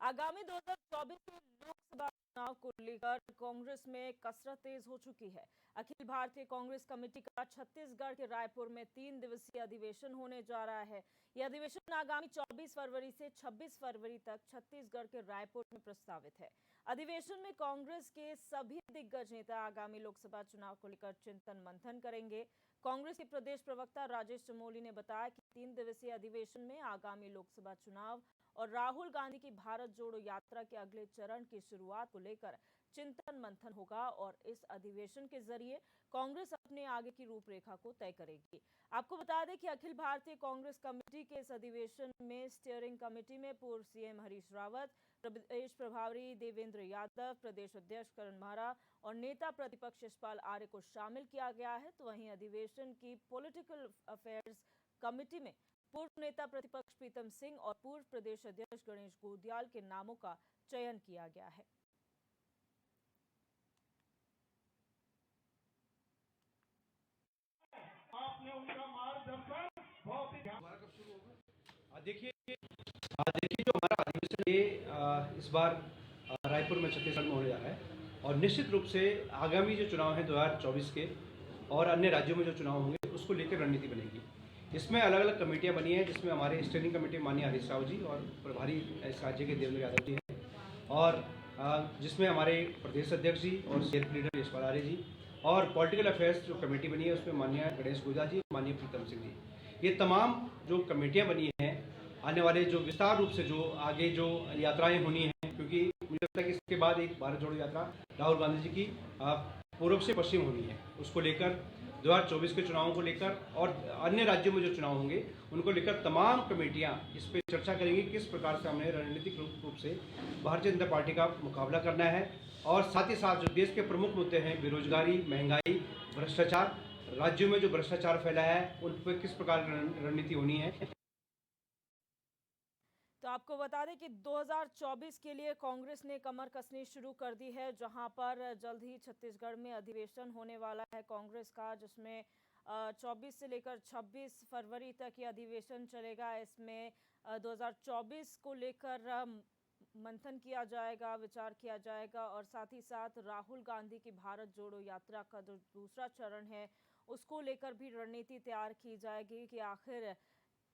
आगामी 2024 के लोकसभा चुनाव को लेकर कांग्रेस में कसरत तेज हो चुकी है। अखिल भारतीय कांग्रेस कमेटी का छत्तीसगढ़ के रायपुर में 3 दिवसीय अधिवेशन होने जा रहा है। यह अधिवेशन आगामी 24 फरवरी से 26 फरवरी तक छत्तीसगढ़ के रायपुर में प्रस्तावित है। अधिवेशन में कांग्रेस के सभी दिग्गज नेता आगामी लोकसभा चुनाव को लेकर चिंतन मंथन करेंगे। कांग्रेस के प्रदेश प्रवक्ता राजेश चमोली ने बताया कि 3 दिवसीय अधिवेशन में आगामी लोकसभा चुनाव और राहुल गांधी की भारत जोड़ो यात्रा के अगले चरण की शुरुआत को लेकर चिंतन मंथन होगा और इस अधिवेशन के जरिए कांग्रेस अपने आगे की रूपरेखा को तय करेगी। आपको बता दें कि अखिल भारतीय कांग्रेस कमेटी के इस अधिवेशन में स्टीयरिंग कमेटी में पूर्व सीएम हरीश रावत, प्रदेश प्रभारी देवेंद्र यादव, प्रदेश अध्यक्ष करण माहरा और नेता प्रतिपक्ष यशपाल आर्य को शामिल किया गया है। तो वहीं अधिवेशन की पॉलिटिकल अफेयर्स कमेटी में पूर्व नेता प्रतिपक्ष प्रीतम सिंह और पूर्व प्रदेश अध्यक्ष गणेश गोदियाल के नामों का चयन किया गया है। आपने उनका मार्गदर्शन बहुत ही देखिए जो हमारा अधिवेशन ये इस बार रायपुर में छत्तीसगढ़ में होने जा रहा है और निश्चित रूप से आगामी जो चुनाव हैं 2024 के और अन्य राज्यों में जो चुनाव होंगे उसको लेकर रणनीति बनेगी। इसमें अलग अलग कमेटियां बनी हैं जिसमें हमारे स्टैंडिंग कमेटी माननीय हरीश राव जी और प्रभारी इस राज्य के देवेंद्र यादव जी हैं और जिसमें हमारे प्रदेश अध्यक्ष जी और सीएलपी लीडर यशपाल आर्य जी और पॉलिटिकल अफेयर्स जो कमेटी बनी है उसमें माननीय गणेश गोदियाल जी, माननीय प्रीतम सिंह जी। ये तमाम जो कमेटियां बनी हैं आने वाले जो विस्तार रूप से जो आगे जो यात्राएं होनी हैं, क्योंकि मुझे लगता है कि इसके बाद एक भारत जोड़ो यात्रा राहुल गांधी जी की पूर्व से पश्चिम होनी है, उसको लेकर 2024 के चुनावों को लेकर और अन्य राज्यों में जो चुनाव होंगे उनको लेकर तमाम कमेटियां इस पर चर्चा करेंगी किस प्रकार से हमें रणनीतिक रूप से भारतीय जनता पार्टी का मुकाबला करना है और साथ ही साथ जो देश के प्रमुख मुद्दे हैं बेरोजगारी, महंगाई, भ्रष्टाचार, राज्यों में जो भ्रष्टाचार फैला है उन पर किस प्रकार रणनीति होनी है। तो आपको बता दें कि 2024 के लिए कांग्रेस ने कमर कसनी शुरू कर दी है, जहां पर जल्द ही छत्तीसगढ़ में अधिवेशन होने वाला है कांग्रेस का, जिसमें 24 से लेकर 26 फरवरी तक ये अधिवेशन चलेगा। इसमें 2024 को लेकर मंथन किया जाएगा, विचार किया जाएगा और साथ ही साथ राहुल गांधी की भारत जोड़ो यात्रा का जो दूसरा चरण है उसको लेकर भी रणनीति तैयार की जाएगी कि आखिर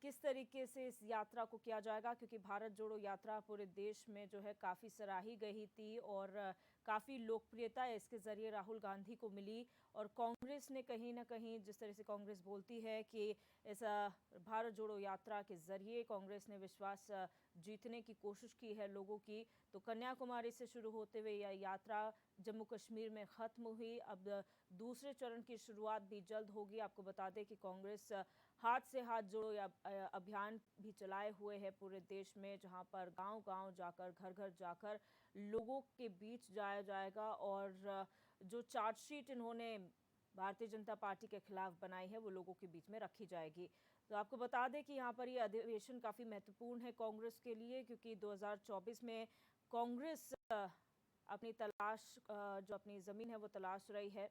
किस तरीके से इस यात्रा को किया जाएगा, क्योंकि भारत जोड़ो यात्रा पूरे देश में जो है काफ़ी सराही गई थी और काफ़ी लोकप्रियता इसके ज़रिए राहुल गांधी को मिली। और कांग्रेस ने कहीं ना कहीं, जिस तरह से कांग्रेस बोलती है कि इस भारत जोड़ो यात्रा के ज़रिए कांग्रेस ने विश्वास जीतने की कोशिश की है लोगों की। तो कन्याकुमारी से शुरू होते हुए यह यात्रा जम्मू कश्मीर में ख़त्म हुई। अब दूसरे चरण की शुरुआत भी जल्द होगी। आपको बता दें कि कांग्रेस हाथ से हाथ जोड़ो अभियान भी चलाए हुए है पूरे देश में, जहां पर गांव-गांव जाकर, घर-घर जाकर लोगों के बीच जाया जाएगा और जो चार्जशीट इन्होंने भारतीय जनता पार्टी के खिलाफ बनाई है वो लोगों के बीच में रखी जाएगी। तो आपको बता दें कि यहाँ पर ये अधिवेशन काफ़ी महत्वपूर्ण है कांग्रेस के लिए, क्योंकि 2024 में कांग्रेस अपनी तलाश, जो अपनी ज़मीन है वो तलाश रही है,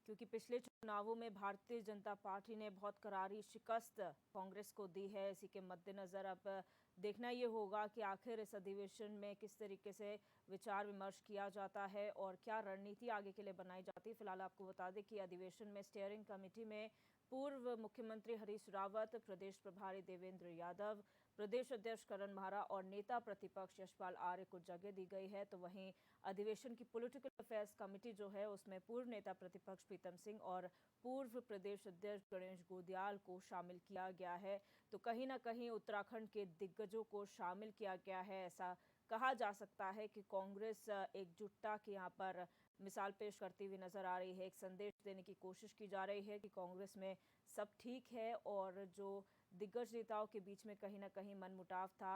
क्योंकि पिछले चुनावों में भारतीय जनता पार्टी ने बहुत करारी शिकस्त कांग्रेस को दी है। इसी के मद्देनज़र अब देखना ये होगा कि आखिर इस अधिवेशन में किस तरीके से विचार विमर्श किया जाता है और क्या रणनीति आगे के लिए बनाई जाती है। फिलहाल आपको बता दें कि अधिवेशन में स्टीयरिंग कमेटी में पूर्व मुख्यमंत्री हरीश रावत, प्रदेश प्रभारी देवेंद्र यादव, प्रदेश अध्यक्ष करण माहरा और नेता प्रतिपक्ष यशपाल आर्य को जगह दी गई है। तो वहीं अधिवेशन की पॉलिटिकल अफेयर्स कमेटी जो है उसमें पूर्व नेता प्रतिपक्ष प्रीतम सिंह और पूर्व प्रदेश अध्यक्ष गणेश गोदियाल को शामिल किया गया है। तो कहीं ना कहीं उत्तराखंड के दिग्गजों को शामिल किया गया है। ऐसा कहा जा सकता है कि कांग्रेस एकजुटता की यहाँ पर मिसाल पेश करती हुई नजर आ रही है। एक संदेश देने की कोशिश की जा रही है कि कांग्रेस में सब ठीक है और जो दिग्गज नेताओं के बीच में कहीं ना कहीं मनमुटाव था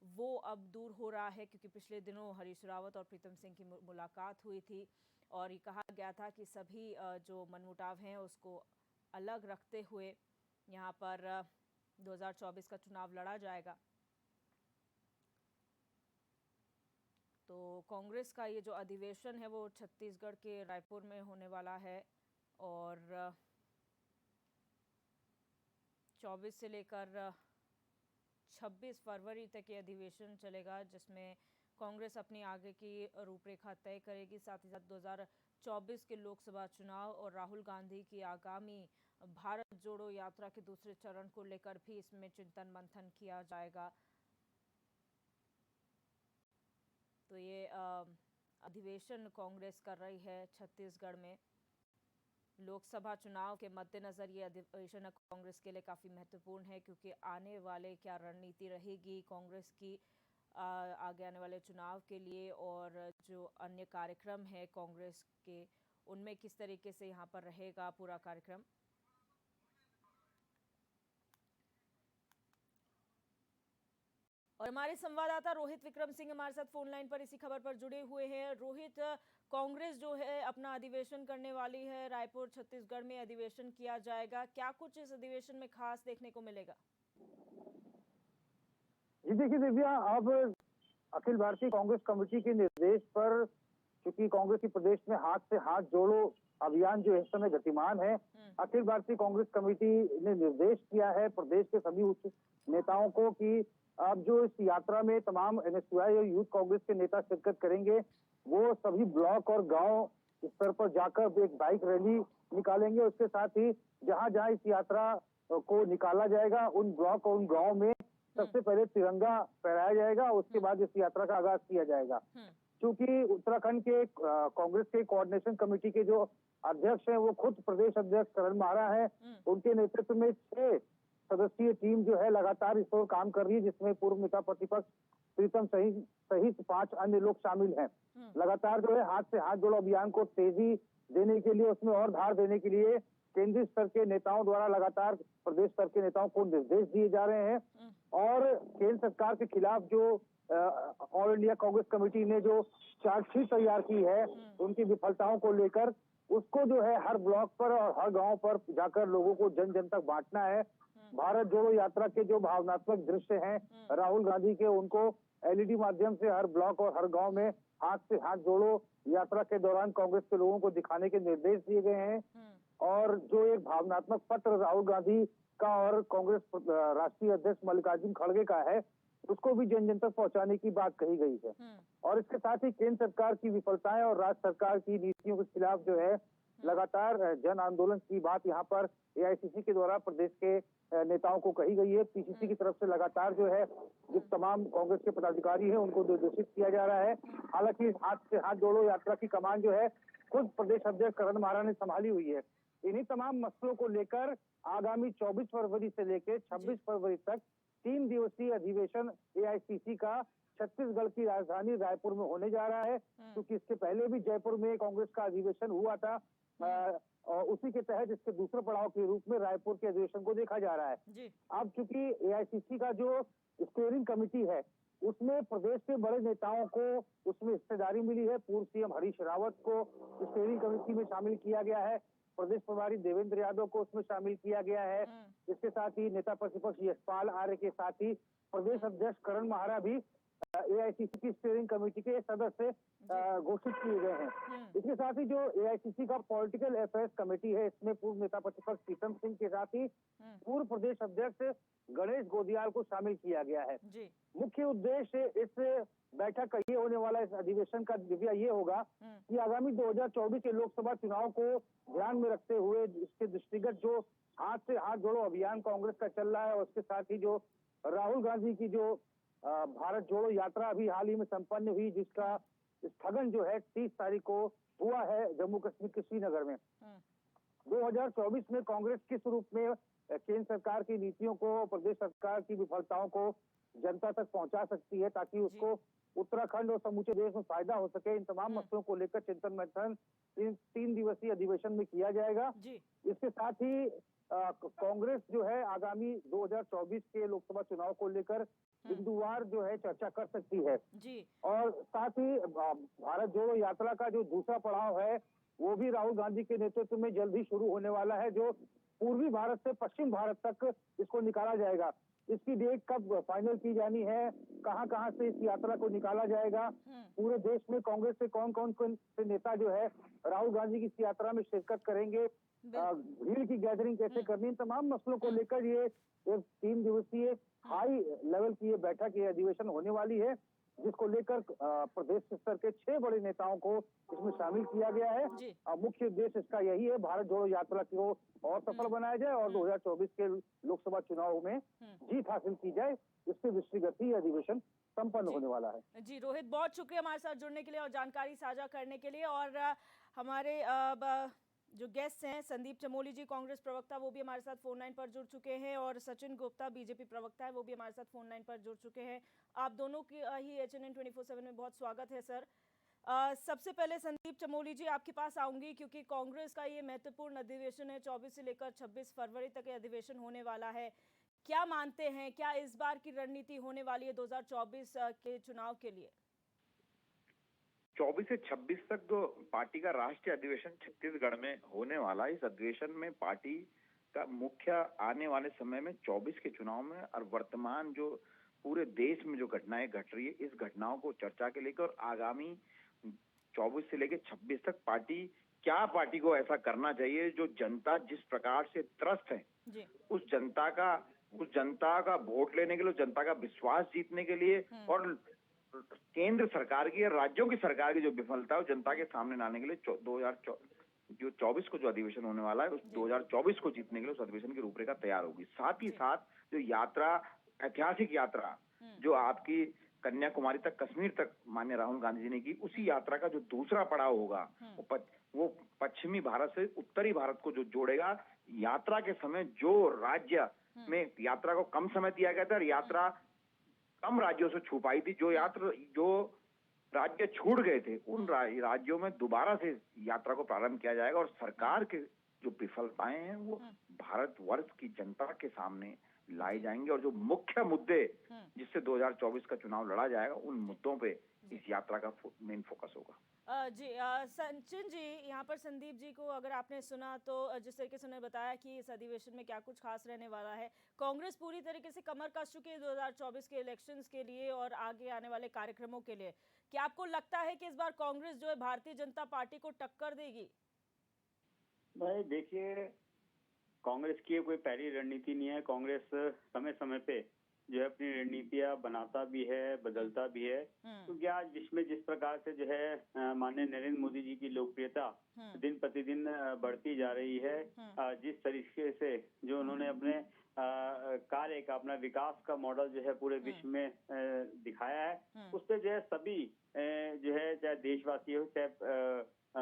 वो अब दूर हो रहा है, क्योंकि पिछले दिनों हरीश रावत और प्रीतम सिंह की मुलाकात हुई थी और ये कहा गया था कि सभी जो मनमुटाव हैं उसको अलग रखते हुए यहाँ पर 2024 का चुनाव लड़ा जाएगा। तो कांग्रेस का ये जो अधिवेशन है वो छत्तीसगढ़ के रायपुर में होने वाला है और 24 से लेकर 26 फरवरी तक ये अधिवेशन चलेगा, जिसमें कांग्रेस अपनी आगे की रूपरेखा तय करेगी। साथ ही साथ 2024 के लोकसभा चुनाव और राहुल गांधी की आगामी भारत जोड़ो यात्रा के दूसरे चरण को लेकर भी इसमें चिंतन मंथन किया जाएगा। तो ये अधिवेशन कांग्रेस कर रही है छत्तीसगढ़ में। लोकसभा चुनाव के मद्देनजर ये अधिवेशन कांग्रेस के लिए काफ़ी महत्वपूर्ण है, क्योंकि आने वाले क्या रणनीति रहेगी कांग्रेस की आगे आने वाले चुनाव के लिए, और जो अन्य कार्यक्रम है कांग्रेस के, उनमें किस तरीके से यहाँ पर रहेगा पूरा कार्यक्रम। और हमारे संवाददाता रोहित विक्रम सिंह हमारे साथ फोन लाइन पर इसी खबर पर जुड़े हुए हैं। रोहित, कांग्रेस जो है अपना अधिवेशन करने वाली है, रायपुर छत्तीसगढ़ में अधिवेशन किया जाएगा। क्या कुछ इस अधिवेशन में खास देखने को मिलेगा? जी देखिए दिव्या, अब अखिल भारतीय कांग्रेस कमेटी के निर्देश पर, क्योंकि कांग्रेस की प्रदेश में हाथ से हाथ जोड़ो अभियान जो इस समय गतिमान है, अखिल भारतीय कांग्रेस कमेटी ने निर्देश किया है प्रदेश के सभी उच्च नेताओं को कि अब जो इस यात्रा में तमाम एनएसयूआई और यूथ कांग्रेस के नेता शिरकत करेंगे, वो सभी ब्लॉक और गांव स्तर पर जाकर एक बाइक रैली निकालेंगे। उसके साथ ही जहां जहां इस यात्रा को निकाला जाएगा, उन ब्लॉक और उन गांव में सबसे पहले तिरंगा फहराया जाएगा, उसके बाद इस यात्रा का आगाज किया जाएगा। क्योंकि उत्तराखंड के कांग्रेस के कोऑर्डिनेशन कमेटी के जो अध्यक्ष हैं, वो खुद प्रदेश अध्यक्ष करण मारा है, उनके नेतृत्व में 6 सदस्यीय टीम जो है लगातार इस पर काम कर रही है, जिसमें पूर्व नेता प्रतिपक्ष प्रीतम सहित 5 अन्य लोग शामिल हैं। लगातार जो है हाथ से हाथ जोड़ो अभियान को तेजी देने के लिए, उसमें और धार देने के लिए केंद्रीय स्तर के नेताओं द्वारा लगातार प्रदेश स्तर के नेताओं को निर्देश दिए जा रहे हैं। और केंद्र सरकार के खिलाफ जो ऑल इंडिया कांग्रेस कमेटी ने जो चार्जशीट तैयार की है उनकी विफलताओं को लेकर, उसको जो है हर ब्लॉक पर और हर गांव पर जाकर लोगों को जन जन तक बांटना है। भारत जोड़ो यात्रा के जो भावनात्मक दृश्य हैं राहुल गांधी के, उनको एलईडी माध्यम से हर ब्लॉक और हर गांव में हाथ से हाथ जोड़ो यात्रा के दौरान कांग्रेस के लोगों को दिखाने के निर्देश दिए गए हैं। और जो एक भावनात्मक पत्र राहुल गांधी का और कांग्रेस राष्ट्रीय अध्यक्ष मल्लिकार्जुन खड़गे का है, उसको भी जन जन तक पहुंचाने की बात कही गई है। और इसके साथ ही केंद्र सरकार की विफलताएं और राज्य सरकार की नीतियों के खिलाफ जो है लगातार जन आंदोलन की बात यहाँ पर एआईसीसी के द्वारा प्रदेश के नेताओं को कही गई है। पीसीसी की तरफ से लगातार जो है जो तमाम कांग्रेस के पदाधिकारी हैं उनको निर्देशित किया जा रहा है। हालांकि हाथ से हाथ जोड़ो यात्रा की कमान जो है खुद प्रदेश अध्यक्ष करण मारा ने संभाली हुई है। इन्हीं तमाम मसलों को लेकर आगामी 24 फरवरी से लेकर 26 फरवरी तक 3 दिवसीय अधिवेशन एआईसीसी का छत्तीसगढ़ की राजधानी रायपुर में होने जा रहा है, क्योंकि इसके पहले भी जयपुर में कांग्रेस का अधिवेशन हुआ था और उसी के तहत इसके दूसरे पड़ाव के रूप में रायपुर के अधिवेशन को देखा जा रहा है। अब चूंकि एआईसीसी का जो स्टीयरिंग कमेटी है उसमें प्रदेश के बड़े नेताओं को उसमें हिस्सेदारी मिली है। पूर्व सीएम हरीश रावत को स्टीयरिंग कमेटी में शामिल किया गया है, प्रदेश प्रभारी देवेंद्र यादव को उसमें शामिल किया गया है। इसके साथ ही नेता प्रतिपक्ष यशपाल आर्य के साथ ही प्रदेश अध्यक्ष करण मारा भी एआईसीसी की स्टीयरिंग कमेटी के सदस्य घोषित किए गए हैं। इसके साथ ही जो एआईसीसी का पॉलिटिकल अफेयर्स कमेटी है, इसमें पूर्व नेता प्रतिपक्ष प्रीतम सिंह के साथ ही पूर्व प्रदेश अध्यक्ष गणेश गोदियाल को शामिल किया गया है। मुख्य उद्देश्य इस बैठक का ये होने वाला, इस अधिवेशन का दिव्या ये होगा कि आगामी 2024 के लोकसभा चुनाव को ध्यान में रखते हुए इसके दृष्टिगत जो हाथ से हाथ जोड़ो अभियान कांग्रेस का चल रहा है, उसके साथ ही जो राहुल गांधी की जो भारत जोड़ो यात्रा अभी हाल ही में संपन्न हुई, जिसका स्थगन जो है 30 तारीख को हुआ है जम्मू कश्मीर के श्रीनगर में। 2024 में कांग्रेस किस रूप में केंद्र सरकार की नीतियों को, प्रदेश सरकार की विफलताओं को जनता तक पहुंचा सकती है, ताकि उसको उत्तराखंड और समूचे देश में फायदा हो सके, इन तमाम मसलों को लेकर चिंतन मंथन 3 दिवसीय अधिवेशन में किया जाएगा। इसके साथ ही कांग्रेस जो है आगामी 2024 के लोकसभा चुनाव को लेकर बिंदुवार जो है चर्चा कर सकती है। और साथ ही भारत जोड़ो यात्रा का जो दूसरा पड़ाव है वो भी राहुल गांधी के नेतृत्व में जल्द ही शुरू होने वाला है, जो पूर्वी भारत से पश्चिम भारत तक इसको निकाला जाएगा। इसकी डेट कब फाइनल की जानी है, कहां से इस यात्रा को निकाला जाएगा, पूरे देश में कांग्रेस से कौन कौन से नेता जो है राहुल गांधी की इस यात्रा में शिरकत करेंगे, भीड़ की गैदरिंग कैसे करनी, इन तमाम मसलों को लेकर ये एक 3 दिवसीय हाई लेवल की ये बैठक, ये अधिवेशन होने वाली है, जिसको लेकर प्रदेश स्तर के 6 बड़े नेताओं को इसमें शामिल किया गया है। जी। मुख्य उद्देश्य इसका यही है, भारत जोड़ो यात्रा को और सफल बनाया जाए और 2024 के लोकसभा चुनाव में जीत हासिल की जाए। इसके दृष्टिगत ही अधिवेशन संपन्न होने वाला है। जी रोहित, बहुत शुक्रिया हमारे साथ जुड़ने के लिए और जानकारी साझा करने के लिए। और हमारे जो गेस्ट हैं, संदीप चमोली जी कांग्रेस प्रवक्ता, वो भी हमारे साथ फोन लाइन पर जुड़ चुके हैं, और सचिन गुप्ता बीजेपी प्रवक्ता है, वो भी हमारे साथ फोन लाइन पर जुड़ चुके हैं। आप दोनों की ही HNN 24/7 में बहुत स्वागत है सर। सबसे पहले संदीप चमोली जी आपके पास आऊंगी, क्योंकि कांग्रेस का ये महत्वपूर्ण अधिवेशन है, 24 से लेकर 26 फरवरी तक ये अधिवेशन होने वाला है। क्या मानते हैं, क्या इस बार की रणनीति होने वाली है 2024 के चुनाव के लिए? 24 से 26 तक जो पार्टी का राष्ट्रीय अधिवेशन छत्तीसगढ़ में होने वाला है, इस अधिवेशन में पार्टी का मुख्य आने वाले समय में 24 के चुनाव में और वर्तमान जो पूरे देश में जो घटनाएं घट रही है, इस घटनाओं को चर्चा के लेकर और आगामी 24 से लेकर 26 तक पार्टी को ऐसा करना चाहिए जो जनता जिस प्रकार से त्रस्त है, उस जनता का वोट लेने के लिए, जनता का विश्वास जीतने के लिए और केंद्र सरकार की और राज्यों की सरकार की जो विफलता है जनता के सामने लाने के लिए 2024 को जो अधिवेशन होने वाला है, उस 2024 को जीतने के लिए उस अधिवेशन की रूपरेखा तैयार होगी। साथ ही साथ जो यात्रा, ऐतिहासिक यात्रा जो आपकी कन्याकुमारी तक, कश्मीर तक माननीय राहुल गांधी जी ने की, उसी यात्रा का जो दूसरा पड़ाव होगा वो पश्चिमी भारत से उत्तरी भारत को जो जोड़ेगा। यात्रा के समय जो राज्य में यात्रा को कम समय दिया गया था और यात्रा कम राज्यों से छूट पाई थी, जो राज्य छूट गए थे, उन राज्यों में दोबारा से यात्रा को प्रारंभ किया जाएगा और सरकार के जो विफलताएं हैं वो भारतवर्ष की जनता के सामने लाई जाएंगे और जो मुख्य मुद्दे जिससे 2024 का चुनाव लड़ा जाएगा, उन मुद्दों पे इस यात्रा का मेन फोकस होगा। जी सचिन जी, यहाँ पर संदीप जी को अगर आपने सुना तो जिस तरीके से उन्होंने बताया कि इस अधिवेशन में क्या कुछ खास रहने वाला है, कांग्रेस पूरी तरीके से कमर कस चुकी है 2024 के इलेक्शंस के लिए और आगे आने वाले कार्यक्रमों के लिए। क्या आपको लगता है कि इस बार कांग्रेस जो है भारतीय जनता पार्टी को टक्कर देगी? भाई देखिए, कांग्रेस की कोई पहली रणनीति नहीं है। कांग्रेस समय समय पे जो है अपनी रणनीतियां बनाता भी है, बदलता भी है। क्योंकि आज जिस प्रकार से जो है माननीय नरेंद्र मोदी जी की लोकप्रियता दिन प्रतिदिन बढ़ती जा रही है, जिस तरीके से जो उन्होंने अपने कार्य का, अपना विकास का मॉडल जो है पूरे विश्व में दिखाया है, उससे जो है सभी जो है, चाहे देशवासी हो चाहे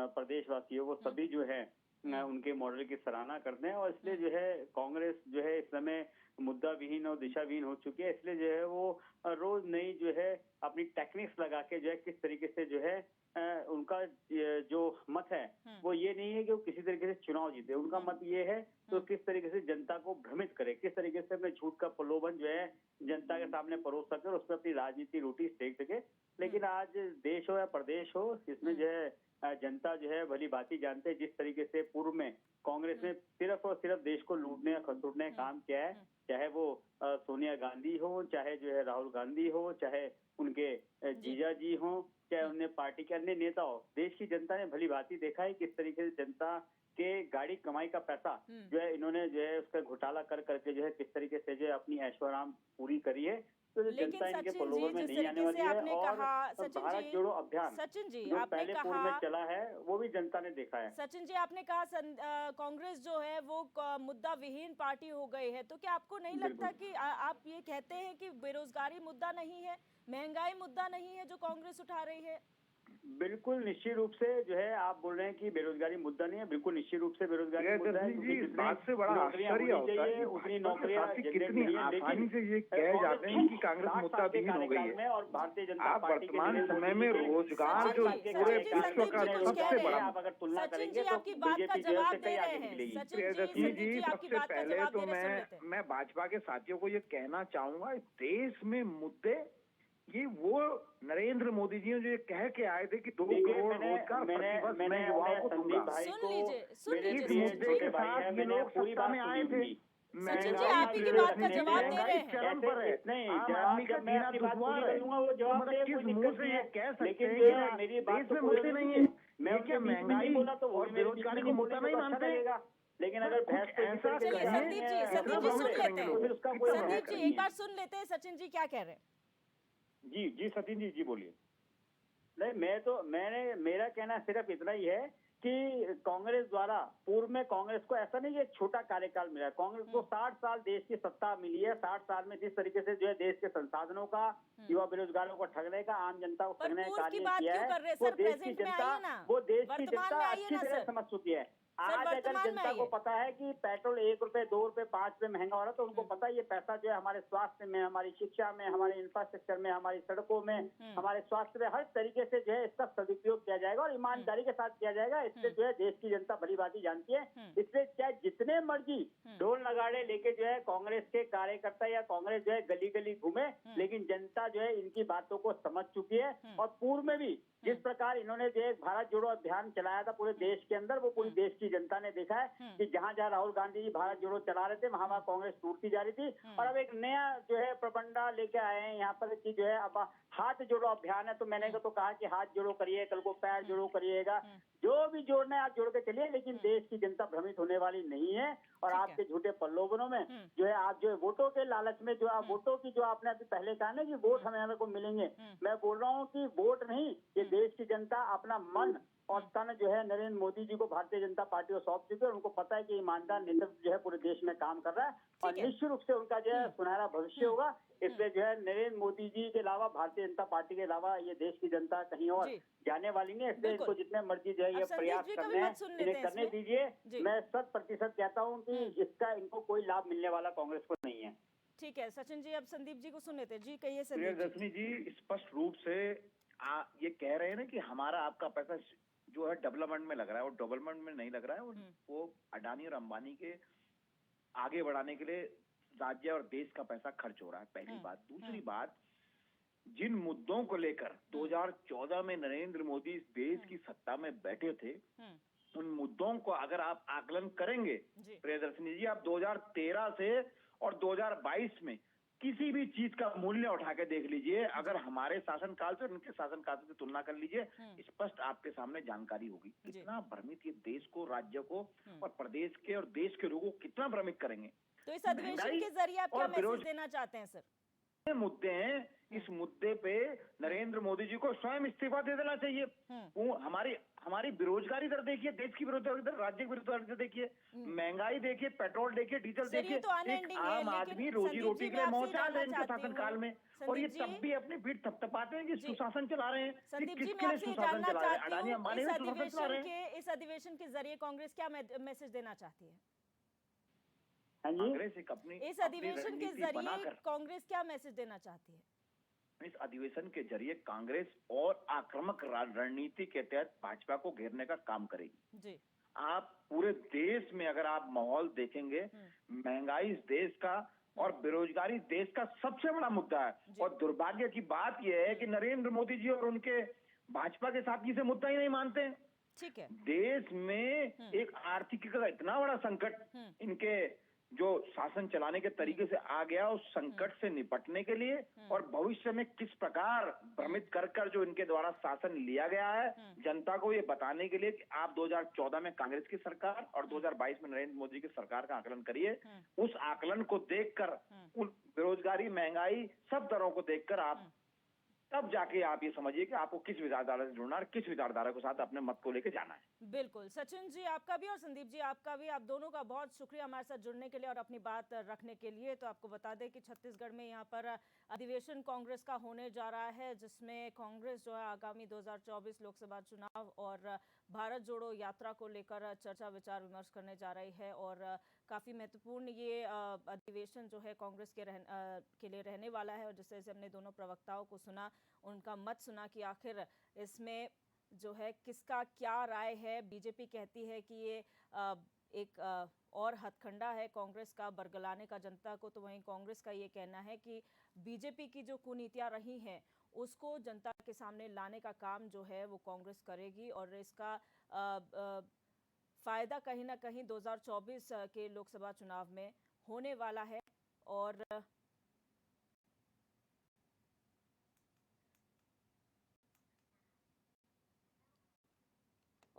प्रदेशवासी हो, वो सभी जो है उनके मॉडल की सराहना करते हैं। और इसलिए जो है कांग्रेस जो है इस समय मुद्दा विहीन और दिशा विहीन हो चुकी है। इसलिए जो है वो रोज नई जो है अपनी टेक्निक्स लगा के जो है किस तरीके से जो है उनका जो मत है वो ये नहीं है कि वो किसी तरीके से चुनाव जीते। उनका मत ये है तो किस तरीके से जनता को भ्रमित करे, किस तरीके से अपने झूठ का प्रलोभन जो है जनता के सामने परोस सके और उसमें अपनी राजनीति रोटी सेक सके। लेकिन आज देश हो या प्रदेश हो, इसमें जो है जनता जो है भली भांति जानते हैं जिस तरीके से पूर्व में कांग्रेस ने सिर्फ और सिर्फ देश को लूटने या खसोटने का काम किया है, चाहे वो सोनिया गांधी हो, चाहे जो है राहुल गांधी हो, चाहे उनके जीजा जी हो, चाहे उन्हें पार्टी के अन्य नेता हो। देश की जनता ने भली भांति देखा है किस तरीके से जनता के गाड़ी कमाई का पैसा जो है इन्होंने जो है उसका घोटाला कर करके जो है किस तरीके से जो है अपनी ऐशोआराम पूरी करी है। तो जनता इनके प्रलोभन में नहीं आने वाली है। और भारत जोड़ो अभियान जो पहले पूर्व में चला है वो भी जनता ने देखा है। सचिन जी, आपने कहा कांग्रेस जो है वो मुद्दा विहीन पार्टी हो गई है, तो क्या आपको नहीं लगता कि आप ये कहते हैं कि बेरोजगारी मुद्दा नहीं है, महंगाई मुद्दा नहीं है जो कांग्रेस उठा रही है? बिल्कुल निश्चित रूप से जो है आप बोल रहे हैं कि बेरोजगारी मुद्दा नहीं है, बिल्कुल निश्चित रूप से बेरोजगारी मुद्दा है। इस बात से बड़ा आश्चर्य होता है उतनी नौकरियां कितनी आसानी से ये कह जाते हैं कि कांग्रेस मुद्दा विहीन हो गई है। और भारतीय जनता आप वर्तमान समय में रोजगार जो पूरे विश्व का सबसे बड़ा, आप अगर तुलना करेंगे तो बीजेपी जो है कई आगे निकलेगी। प्रियदर्शी जी, सबसे पहले तो मैं भाजपा के साथियों को ये कहना चाहूंगा, देश में मुद्दे ये वो नरेंद्र मोदी जी ने जो कह के आए थे कि 2 करोड़ रोजगार मैंने युवाओं को संदीप भाई को सुन लीजिए के साथ ये लोग सत्ता में आए थे। सचिन जी, आप ही की बात का जवाब दे रहे हैं। चरम पर है। नहीं, आदमी का मैं अपनी बात पूरी करूंगा, वो जवाब दे, किस कोई मुंह दिक्कत से नहीं ये है। कह सकते लेकिन हैं मेरी कि बात देश में मुद्दे नहीं है? मैं क्या महंगाई बोला तो और बेरोजगारी को मुद्दा नहीं मानते? लेकिन अगर कुछ भैंस को इसी ऐसा तरीके से चलिए करिए, संदीप जी सुन लेते हैं तो फिर उसका कोई संदीप जी नहीं एक है। बार सुन लेते हैं सचिन जी क्या कह रहे हैं। जी जी सतीश जी बोलिए। नहीं, मेरा कहना सिर्फ इतना ही है कि कांग्रेस द्वारा पूर्व में कांग्रेस को ऐसा नहीं कि एक छोटा कार्यकाल मिला है। कांग्रेस को 60 साल देश की सत्ता मिली है। 60 साल में जिस तरीके से जो है देश के संसाधनों का, युवा बेरोजगारों को ठगने का, आम जनता को पर ठगने का पूर्व की कार्य बात किया क्यों है, कर रहे हैं वो सर? देश की प्रेजेंट में जनता, आइए ना, वो देश की वर्तमान जनता में आइए अच्छी ना तरह सर। समझ चुकी है। सर, आज अगर वर्तमान में जनता को आइए। पता है कि पेट्रोल 1 रुपए, 2 रुपए, 5 रुपए महंगा हो रहा है, तो उनको पता है ये पैसा जो है हमारे स्वास्थ्य में, हमारी शिक्षा में, हमारे इंफ्रास्ट्रक्चर में, हमारी सड़कों में, हमारे स्वास्थ्य में, हर तरीके से जो है इसका सदुपयोग किया जाएगा और ईमानदारी के साथ किया जाएगा। इससे जो है देश की जनता भली भांति जानती है। इसलिए चाहे जितने मर्जी ढोल नगाड़े लेके जो है कांग्रेस के कार्यकर्ता या कांग्रेस जो है गली गली घूमे, लेकिन जनता जो है इनकी बातों को समझ चुकी है। और पूर्व में भी जिस प्रकार इन्होंने जो है भारत जोड़ो अभियान चलाया था पूरे देश के अंदर, वो पूरी देश की जनता ने देखा है कि जहां जहां राहुल गांधी जी भारत जोड़ो चला रहे थे, वहां वहां कांग्रेस टूटती जा रही थी। और अब एक नया जो है प्रबंधा लेके आए हैं यहाँ पर कि जो है अब हाथ जोड़ो अभियान है। तो मैंने तो कहा कि हाथ जोड़ो करिए, कल को पैर जोड़ो करिएगा, जो भी जोड़ना है आप जोड़ के चलिए, लेकिन देश की जनता भ्रमित होने वाली नहीं है। और आपके झूठे प्रलोभनों में जो है आप जो है वोटों के लालच में जो आप वोटों की, जो आपने अभी पहले कहा ना कि वोट हमें को मिलेंगे, मैं बोल रहा हूँ कि वोट नहीं, ये देश की जनता अपना मन और तन जो है नरेंद्र मोदी जी को भारतीय जनता पार्टी को सौंप चुके हैं। उनको पता है कि ईमानदार नेतृत्व जो है पूरे देश में काम कर रहा है और निश्चित रूप से उनका जो है सुनहरा भविष्य होगा। इसलिए जो है नरेंद्र मोदी जी के अलावा, भारतीय जनता पार्टी के अलावा ये देश की जनता कहीं और जाने वाली नहीं है। इसलिए इनको जितने मर्जी जो है ये प्रयास करने हैं, इन्हें करने दीजिए। मैं 100% कहता हूँ कि इसका इनको कोई लाभ मिलने वाला कांग्रेस को नहीं है। ठीक है सचिन जी, अब संदीप जी को सुन लेते हैं। जी कहिए संदीप जी। प्रियदर्शनी जी स्पष्ट रूप से ये कह रहे हैं ना कि हमारा आपका पैसा जो है डेवलपमेंट में लग रहा है, और डेवलपमेंट में नहीं लग रहा है। वो अडानी और अंबानी के आगे बढ़ाने के लिए राज्य और देश का पैसा खर्च हो रहा है, पहली बात। दूसरी बात, जिन मुद्दों को लेकर 2014 में नरेंद्र मोदी इस देश की सत्ता में बैठे थे, उन मुद्दों को अगर आप आकलन करेंगे प्रियदर्शनी जी, आप 2013 से और 2022 में किसी भी चीज का मूल्य उठा के देख लीजिए, अगर हमारे शासनकाल से उनके शासनकाल से तुलना कर लीजिए, स्पष्ट आपके सामने जानकारी होगी। कितना भ्रमित ये देश को, राज्य को और प्रदेश के और देश के लोगों को कितना भ्रमित करेंगे। तो इस अधिवेशन के जरिए आप क्या मैसेज देना चाहते हैं सर? मुद्दे हैं, इस मुद्दे पे नरेंद्र मोदी जी को स्वयं इस्तीफा दे देना चाहिए। हमारी बेरोजगारी दर देखिए, देश की बेरोजगारी दर, राज्य की बेरोजगारी दर देखिए, महंगाई देखिए, पेट्रोल देखिए, डीजल देखिए। तो एक आम आदमी रोजी रोटी के लिए मोहताज है इनके शासनकाल में, और ये तब भी अपनी पीठ थपथपाते हैं कि सुशासन चला रहे हैं। संदीप जी, किसके मैं लिए आपसे सुशासन जानना चला रहे हैं? चाहती अडानी हूँ अंबानी ने सुशासन चला रहे हैं। इस अधिवेशन के जरिए कांग्रेस क्या मैसेज देना चाहती है? कांग्रेस एक अपनी इस अधिवेशन के जरिए कांग्रेस क्या मैसेज देना चाहती है? इस अधिवेशन के जरिए कांग्रेस और आक्रामक रणनीति के तहत भाजपा को घेरने का काम करेगी। जी। आप पूरे देश में अगर आप माहौल देखेंगे, महंगाई इस देश का और बेरोजगारी देश का सबसे बड़ा मुद्दा है। और दुर्भाग्य की बात यह है कि नरेंद्र मोदी जी और उनके भाजपा के साथी इसे मुद्दा ही नहीं मानते हैं। ठीक है। देश में एक आर्थिक का इतना बड़ा संकट इनके जो शासन चलाने के तरीके से आ गया, उस संकट से निपटने के लिए और भविष्य में किस प्रकार भ्रमित कर जो इनके द्वारा शासन लिया गया है, जनता को ये बताने के लिए कि आप 2014 में कांग्रेस की सरकार और 2022 में नरेंद्र मोदी की सरकार का आकलन करिए। उस आकलन को देखकर, उन बेरोजगारी, महंगाई, सब दरों को देखकर आप तब जाके आप ये समझिए कि आपको किस विचारधारा से जुड़ना है, किस विचारधारा के साथ अपने मत को लेकर जाना है। बिल्कुल। सचिन जी आपका भी और संदीप जी आपका भी, आप दोनों का बहुत शुक्रिया हमारे साथ जुड़ने के लिए और अपनी बात रखने के लिए। तो आपको बता दें कि छत्तीसगढ़ में यहाँ पर अधिवेशन कांग्रेस का होने जा रहा है, जिसमें कांग्रेस जो है आगामी 2024 लोकसभा चुनाव और भारत जोड़ो यात्रा को लेकर चर्चा विचार विमर्श करने जा रही है। और काफ़ी महत्वपूर्ण ये अधिवेशन जो है कांग्रेस के लिए रहने वाला है। और जिस तरह से हमने दोनों प्रवक्ताओं को सुना, उनका मत सुना कि आखिर इसमें जो है किसका क्या राय है। बीजेपी कहती है कि ये एक और हथकंडा है कांग्रेस का बरगलाने का जनता को, तो वहीं कांग्रेस का ये कहना है कि बीजेपी की जो कुनीतियां रही हैं उसको जनता के सामने लाने का काम जो है वो कांग्रेस करेगी। और इसका फायदा कहीं ना कहीं 2024 के लोकसभा चुनाव में होने वाला है।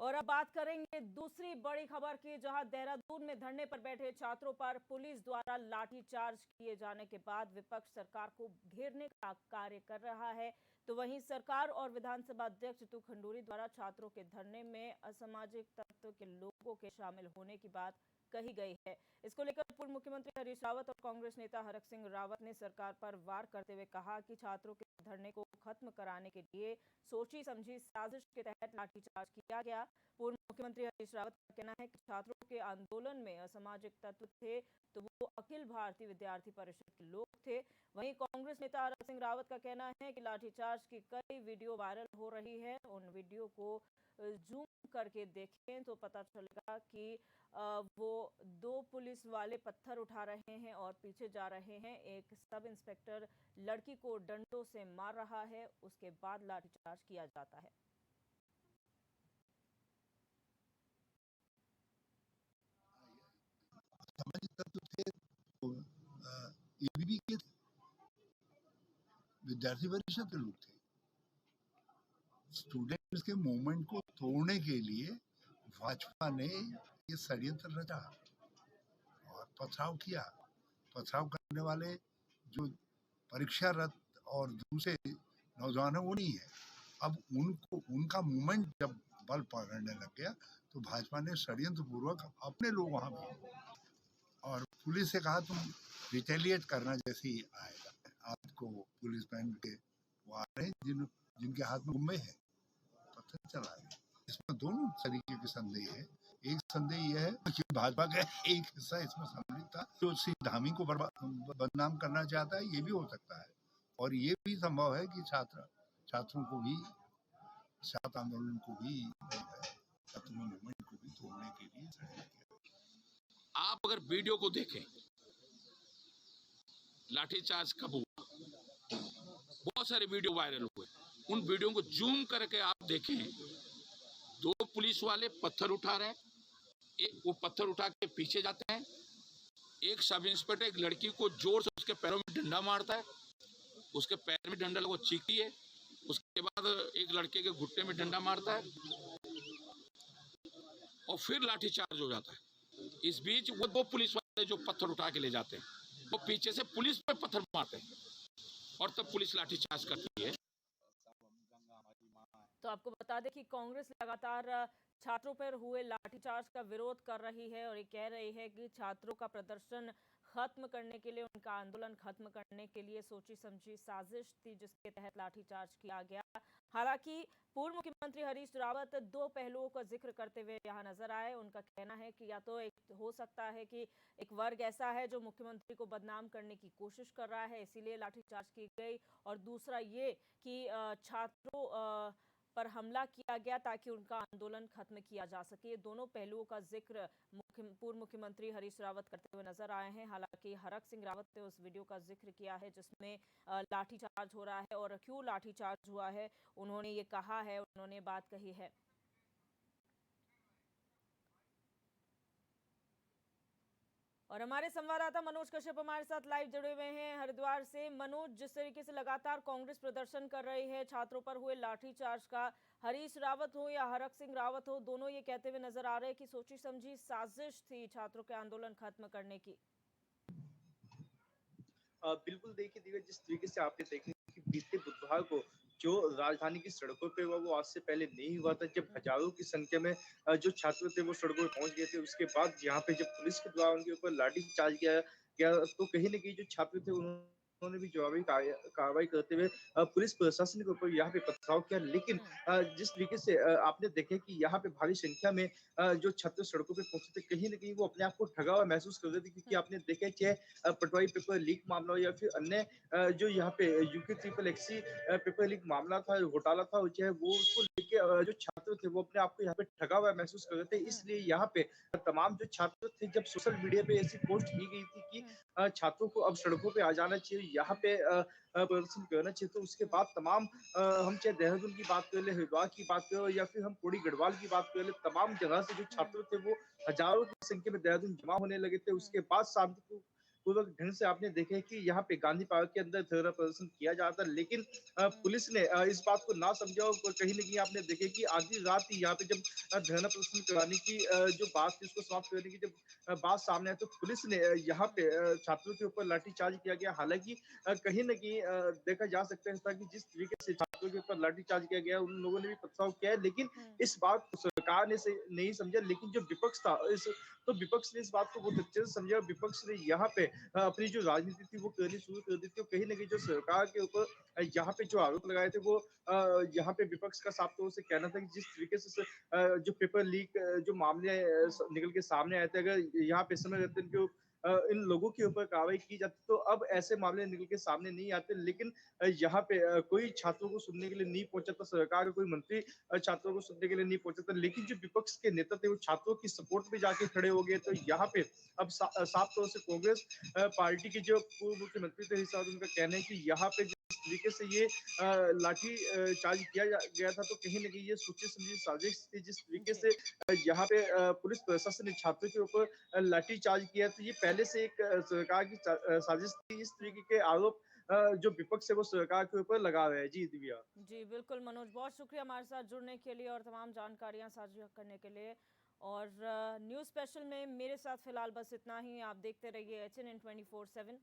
और अब बात करेंगे दूसरी बड़ी खबर की, जहां देहरादून में धरने पर बैठे छात्रों पर पुलिस द्वारा लाठीचार्ज किए जाने के बाद विपक्ष सरकार को घेरने का कार्य कर रहा है। तो वहीं सरकार और विधानसभा अध्यक्ष जीतू खंडूरी द्वारा छात्रों के धरने में असामाजिक तत्व के लोगों के शामिल होने की बात कही गई है। इसको लेकर पूर्व मुख्यमंत्री हरीश रावत और कांग्रेस नेता हरक सिंह रावत ने सरकार पर वार करते हुए कहा कि छात्रों के धरने को खत्म कराने के लिए सोची समझी साजिश के तहत लाठीचार्ज किया गया। पूर्व मुख्यमंत्री हरीश रावत का कहना है कि छात्रों के आंदोलन में असामाजिक तत्व थे तो वो अखिल भारतीय विद्यार्थी परिषद के लोग थे। वहीं कांग्रेस नेता हरक सिंह रावत का कहना है कि लाठीचार्ज की कई वीडियो वायरल हो रही है। उन वीडियो को जूम करके देखें तो पता चलेगा कि वो दो पुलिस वाले पत्थर उठा रहे हैं और पीछे जा रहे हैं। एक सब इंस्पेक्टर लड़की को डंडों से मार रहा है, उसके बाद लाठीचार्ज किया जाता है। सामाजिक तत्व थे तो एबीवी के विद्यार्थी परिषद के लोग थे। स्टूडेंट्स के मूवमेंट को तोड़ने के लिए भाजपा ने ये षड्यंत्र रचा और पथराव किया। पथराव करने वाले जो परीक्षारत और दूसरे नौजवान है वो नहीं है। अब उनको उनका मूवमेंट जब बल पकड़ने लग गया तो भाजपा ने षड्यंत्र पूर्वक अपने लोग वहां भेजे और पुलिस से कहा तुम रिटेलिएट करना जैसे ही आएगा। आपको पुलिस पहन के वो आ रहे हैं जिनके हाथ में गुम्मे है, पता चला है। इसमें दोनों तरीके के संदेह है। एक संदेह यह है कि भाजपा का एक हिस्सा इसमें सम्मिलित था जो श्री धामी को बदनाम करना चाहता है, ये भी हो सकता है। और ये भी संभव है कि छात्रों को भी छात्र आंदोलन को भी छात्र मूवमेंट को भी तोड़ने के लिए। आप अगर वीडियो को देखें लाठीचार्ज कब हुआ, बहुत सारे वीडियो वायरल हुए। उन वीडियो को जूम करके आप देखें, दो पुलिस वाले पत्थर उठा रहे हैं, एक वो पत्थर उठा के पीछे जाते हैं। एक सब इंस्पेक्टर एक लड़की को जोर से उसके पैरों में डंडा मारता है, उसके पैर में डंडा लगो चीखती है। उसके बाद एक लड़के के घुटने में डंडा मारता है और फिर लाठीचार्ज हो जाता है। इस बीच वो दो पुलिस वाले जो पत्थर उठा के ले जाते हैं वो पीछे से पुलिस पे पत्थर मारते हैं और तब पुलिस लाठीचार्ज करती है। तो आपको बता दें कि कांग्रेस लगातार छात्रों पर हुए लाठीचार्ज का विरोध कर रही है और ये कह रही है कि छात्रों का प्रदर्शन खत्म करने के लिए, उनका आंदोलन खत्म करने के लिए सोची समझी साजिश थी जिसके तहत लाठीचार्ज किया गया। हालांकि पूर्व मुख्यमंत्री हरीश रावत दो पहलुओं का जिक्र करते हुए यहाँ नजर आए। उनका कहना है कि या तो एक हो सकता है कि एक वर्ग ऐसा है जो मुख्यमंत्री को बदनाम करने की कोशिश कर रहा है, इसीलिए लाठीचार्ज की गई, और दूसरा ये कि छात्रों पर हमला किया गया ताकि उनका आंदोलन खत्म किया जा सके। दोनों पहलुओं का जिक्र पूर्व मुख्यमंत्री हरीश रावत करते हुए नजर आए हैं। हालांकि हरक सिंह रावत ने उस वीडियो का जिक्र किया है जिसमें लाठीचार्ज हो रहा है और क्यों लाठीचार्ज हुआ है उन्होंने ये कहा है, उन्होंने बात कही है। और हमारे संवाददाता मनोज कश्यप हमारे साथ लाइव जुड़े हुए हैं हरिद्वार से। मनोज, जिस तरीके से लगातार कांग्रेस प्रदर्शन कर रही है, छात्रों पर हुए लाठीचार्ज का हरीश रावत हो या हरक सिंह रावत हो, दोनों ये कहते हुए नजर आ रहे हैं कि सोची समझी साजिश थी छात्रों के आंदोलन खत्म करने की। बिल्कुल देखिए दिव्या, जिस तरीके से आपने देखा कि बीते बुधवार को जो राजधानी की सड़कों पे हुआ वो आज से पहले नहीं हुआ था, जब हजारों की संख्या में जो छात्र थे वो सड़कों पे पहुंच गए थे। उसके बाद यहाँ पे जब पुलिस के द्वारा उनके ऊपर लाठी चार्ज किया गया तो कहीं न कहीं जो छात्र थे उन्होंने भी जवाबी कार्रवाई करते हुए पुलिस प्रशासन के ऊपर यहाँ पे पथराव किया। लेकिन जिस तरीके से आपने देखे कि यहाँ पे भारी संख्या में जो छात्र सड़कों पे पहुंचे थे, कहीं न कहीं वो अपने आप को ठगा हुआ महसूस कर रहे थे, क्योंकि आपने देखा चाहे पटवारी पेपर लीक मामला हो या फिर अन्य जो यहाँ पे यूके XXXC पेपर लीक मामला था, घोटाला था, चाहे वो उसको लेके जो छात्र थे वो अपने आप को यहाँ पे ठगा हुआ महसूस कर रहे थे। इसलिए यहाँ पे तमाम जो छात्र थे, जब सोशल मीडिया पे ऐसी पोस्ट की गई थी कि छात्रों को अब सड़कों पे आ जाना चाहिए, यहाँ पे प्रदर्शन करना चाहिए, तो उसके बाद तमाम हम चाहे देहरादून की बात कर ले, हरिद्वार की बात करें या फिर हम कोड़ी गढ़वाल की बात कर ले, तमाम जगह से जो छात्र थे वो हजारों की संख्या में देहरादून जमा होने लगे थे। उसके बाद शांतिपूर्ण पूर्वक ढंग से आपने देखे कि यहाँ पे गांधी पार्क के अंदर धरना प्रदर्शन किया जा रहा था, लेकिन पुलिस ने इस बात को ना समझा और कहीं न कहीं आपने देखे कि आधी रात ही यहाँ पे जब धरना प्रदर्शन कराने की जो बात थी उसको समाप्त करने की जब बात सामने आई तो पुलिस ने यहाँ पे छात्रों के ऊपर लाठीचार्ज किया गया। हालाँकि कहीं न कहीं देखा जा सकता था कि जिस तरीके से छात्रों के ऊपर लाठीचार्ज किया गया, उन लोगों ने भी पथराव किया है, लेकिन इस बात को सरकार ने से नहीं समझा। लेकिन जो विपक्ष था इस तो विपक्ष ने इस बात को बहुत अच्छे से समझा। विपक्ष ने यहाँ पे अपनी जो राजनीति थी वो करनी शुरू कर दी थी और कहीं न कहीं जो सरकार के ऊपर यहाँ पे जो आरोप लगाए थे वो यहाँ पे विपक्ष का साफ तौर से कहना था कि जिस तरीके से जो पेपर लीक जो मामले निकल के सामने आए थे, अगर यहाँ पे समय रहते इनको इन लोगों के ऊपर कार्रवाई की जाती तो अब ऐसे मामले निकल के सामने नहीं आते। लेकिन यहाँ पे कोई छात्रों को सुनने के लिए नहीं पहुंचा था, सरकार का कोई मंत्री छात्रों को सुनने के लिए नहीं पहुंचा था। लेकिन जो विपक्ष के नेता थे वो छात्रों की सपोर्ट में जाके खड़े हो गए। तो यहाँ पे अब साफ तौर से कांग्रेस पार्टी के जो पूर्व मुख्यमंत्री थे हिसाब उनका कहना है कि यहाँ पे जिस तरीके से ये लाठी चार्ज किया गया था तो कहीं न कहीं ये सोची समझी साजिश थी। जिस तरीके से यहाँ पे पुलिस प्रशासन ने छात्रों के ऊपर लाठी चार्ज किया तो ये पहले से एक सरकार की साजिश थी। इस तरीके के आरोप जो विपक्ष है वो सरकार के ऊपर लगा रहे हैं। जी दिव्या। जी बिल्कुल मनोज, बहुत शुक्रिया हमारे साथ जुड़ने के लिए और तमाम जानकारियां साझा करने के लिए। और न्यूज़ स्पेशल में मेरे साथ फिलहाल बस इतना ही। आप देखते रहिए HNN 24/7।